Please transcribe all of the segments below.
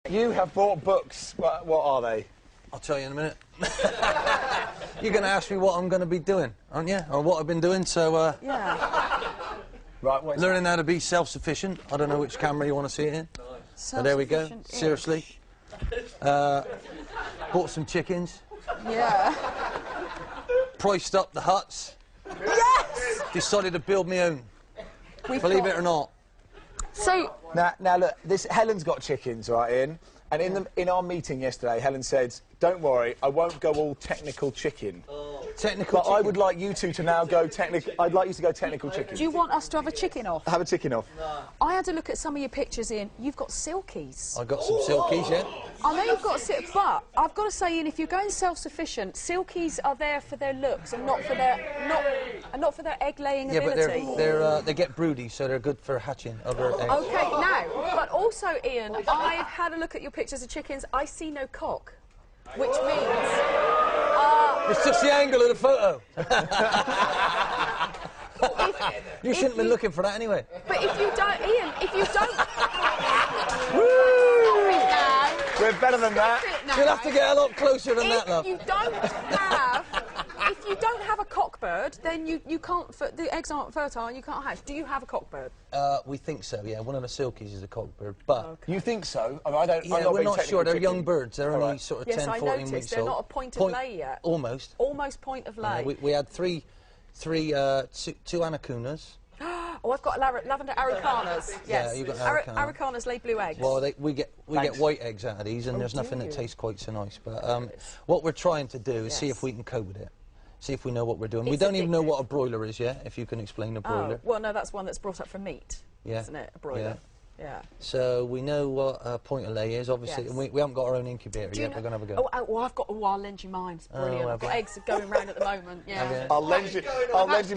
You have bought books. What are they? I'll tell you in a minute. You're going to ask me what I'm going to be doing, aren't you? Or what I've been doing, so... Yeah. Right, learning how to be self-sufficient. I don't know which camera you want to see it in. So there we go. Seriously. Bought some chickens. Yeah. Priced up the huts. Yes! Decided to build my own. Believe it or not. So... Now look, Helen's got chickens, right, Ian? And in our meeting yesterday, Helen said, don't worry, I won't go all technical chicken. Technical But chicken? I would like you two to now go technical... I'd like you to go technical chicken. Do you want us to have a chicken off? Have a chicken off. No. I had a look at some of your pictures, Ian. You've got silkies. I got some silkies, yeah. I know you've got but I've got to say, Ian, if you're going self-sufficient, silkies are there for their looks and not for their egg-laying ability. Yeah, but they get broody, so they're good for hatching other eggs. Okay, now, but also, Ian, I've had a look at your pictures of chickens. I see no cock, which means... it's just the angle of the photo. You shouldn't have been looking for that anyway. But if you don't, Ian, if you don't... We're better than that. You'll have to get a lot closer than that, love. If you don't have a cockbird, then you can't... The eggs aren't fertile and you can't hatch. Do you have a cockbird? We think so, yeah. One of the silkies is a cockbird, but... Okay. You think so? I mean, I don't... Yeah, we're not sure. They're young birds. They're only sort of 10, 14 weeks old. They're not a point of lay yet. Almost. Almost point of lay. We had two anacunas. Oh, I've got lavender aricanas. Yes. Yeah, you've got aricana. Aricanas lay blue eggs. Well, we get white eggs out of these, and there's nothing that tastes quite so nice. But what we're trying to do is see if we can cope with it. See if we know what we're doing. We don't even know what a broiler is yet, if you can explain a broiler. Oh, well, no, that's one that's brought up from meat, isn't it? A broiler. Yeah. So we know what a point of lay is, obviously, and we haven't got our own incubator yet. We're going to have a go. Well, I'll lend you mine. It's brilliant. I've got eggs going round at the moment. Yeah. I'll lend you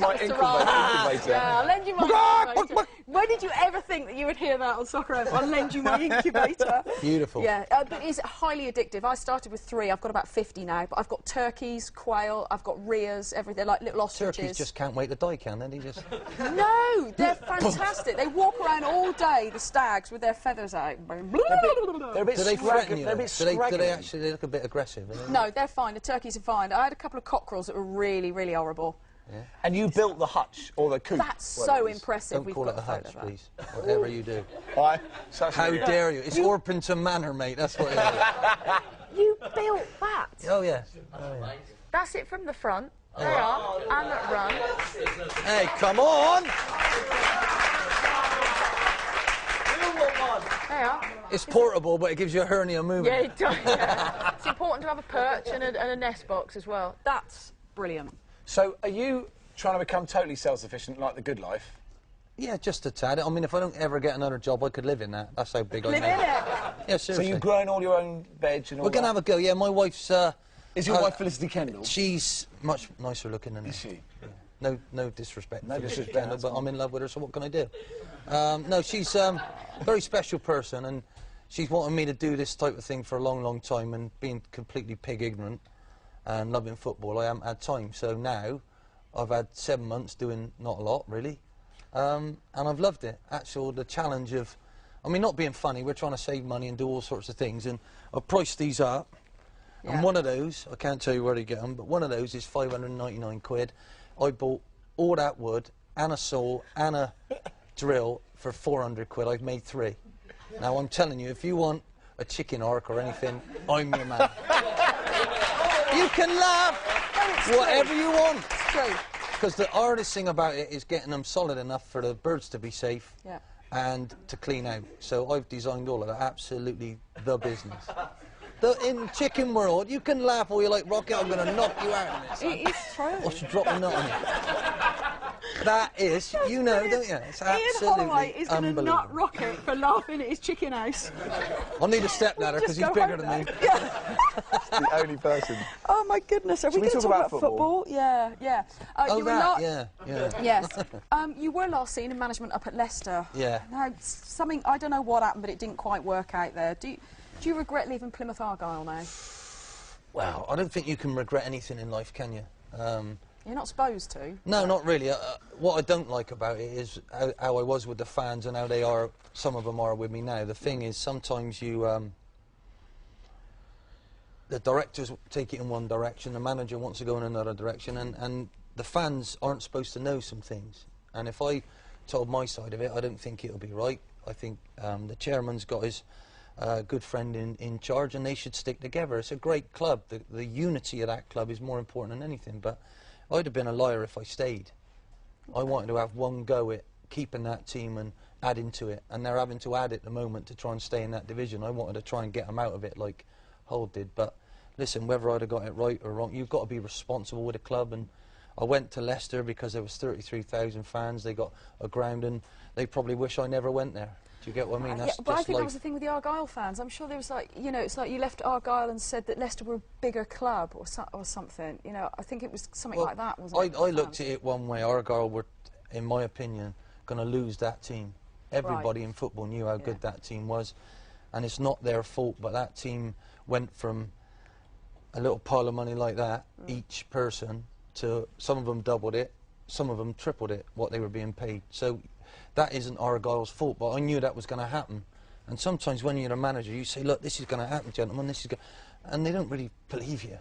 my incubator. Yeah, I'll lend you my incubator. When did you ever think that you would hear that on Soccer FM? I'll lend you my incubator. Beautiful. Yeah, but it's highly addictive. I started with 3. I've got about 50 now. But I've got turkeys, quail. I've got rheas, everything, like little ostriches. Turkeys just can't wait to die, can they? Just... No, they're fantastic. They walk around all day, the stags, with their feathers out. They're a bit do they threaten you? They're a bit scraggly. Do they actually look a bit aggressive? No, they're fine. The turkeys are fine. I had a couple of cockerels that were really, really horrible. Yeah. And you built the hutch or the coop? That's so impressive. Don't call it a hutch, please. Whatever you do. How dare you? It's Orpington Manor, mate. That's what it is. You built that? Oh, yeah. That's it from the front. There are. And that run. Hey, come on! It's portable, but it gives you a hernia moving. Yeah, it does. Yeah. It's important to have a perch and a nest box as well. That's brilliant. So, are you trying to become totally self-sufficient like the good life? Yeah, just a tad. I mean, if I don't ever get another job, I could live in that. That's how big I am. Live in it? Yeah, seriously. So you've grown all your own veg and all We're going to have a go, yeah. My wife's... Is your wife Felicity Kendall? She's much nicer looking than me. Is she? Yeah. No disrespect. No disrespect. Kendall, but I'm in love with her, so what can I do? No, she's a very special person, and she's wanted me to do this type of thing for a long, long time, and being completely pig ignorant and loving football, I haven't had time. So now, I've had 7 months doing not a lot, really, and I've loved it. Actually, the challenge of, I mean, not being funny, we're trying to save money and do all sorts of things, and I've priced these up, and one of those, I can't tell you where to get them, but one of those is 599 quid. I bought all that wood, and a saw, and a drill for 400 quid. I've made 3. Now, I'm telling you, if you want a chicken arc or anything, I'm your man. You can laugh whatever you want. It's true. Because the hardest thing about it is getting them solid enough for the birds to be safe and to clean out. So I've designed all of that. Absolutely the business. In chicken world, you can laugh all you like, Rocket, I'm going to knock you out of this. It is true. I should drop a nut on you. That is, you know, don't you? It's absolutely Ian Holloway is going to nut Rocket for laughing at his chicken house. I'll need a stepladder because he's bigger than me. That's the only person. Oh my goodness! Are we going to talk about football? Yeah. Yes. You were last seen in management up at Leicester. Yeah. Now, something, I don't know what happened, but it didn't quite work out there. Do you regret leaving Plymouth Argyle now? Well, I don't think you can regret anything in life, can you? You're not supposed to. No, not really. What I don't like about it is how I was with the fans and how they are, some of them are with me now. The thing is, sometimes you the directors take it in one direction, the manager wants to go in another direction, and the fans aren't supposed to know some things. And if I told my side of it, I don't think it'll be right. I think the chairman's got his good friend in charge, and they should stick together. It's a great club. The unity of that club is more important than anything. But I'd have been a liar if I stayed. I wanted to have one go at keeping that team and adding to it, and they're having to add at the moment to try and stay in that division. I wanted to try and get them out of it like Hull did. But listen, whether I'd have got it right or wrong, you've got to be responsible with a club. And I went to Leicester because there was 33,000 fans. They got a ground, and they probably wish I never went there. Do you get what I mean? That's yeah, but I just think like that was the thing with the Argyle fans. I'm sure there was like, you know, it's like you left Argyle and said that Leicester were a bigger club or something. You know, I think it was something like that, wasn't it? I looked at it one way. Argyle were, in my opinion, going to lose that team. Everybody in football knew how good that team was, and it's not their fault, but that team went from a little pile of money like that, each person, to some of them doubled it, some of them tripled it, what they were being paid. So that isn't Argyle's fault, but I knew that was going to happen. And sometimes when you're a manager, you say, look, this is going to happen, gentlemen, this is going, and they don't really believe you,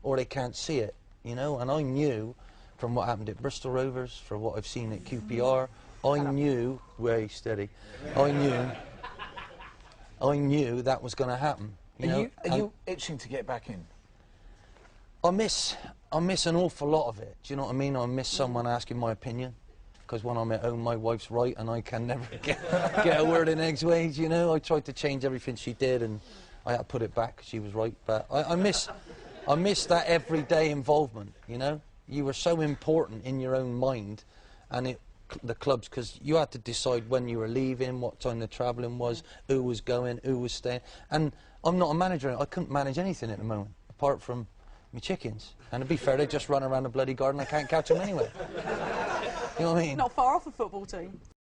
or they can't see it, you know. And I knew from what happened at Bristol Rovers, from what I've seen at QPR, I knew, very steady, I knew that was going to happen. Are you itching to get back in? I miss an awful lot of it. Do you know what I mean? I miss someone asking my opinion, because when I'm at home, my wife's right, and I can never get a word in edgeways. You know, I tried to change everything she did, and I had to put it back. She was right, but I miss that everyday involvement. You know, you were so important in your own mind, and the clubs, because you had to decide when you were leaving, what time the travelling was, who was going, who was staying. And I'm not a manager. I couldn't manage anything at the moment, apart from my chickens. And to be fair, they just run around the bloody garden. I can't catch them anyway. You know what I mean? Not far off a football team.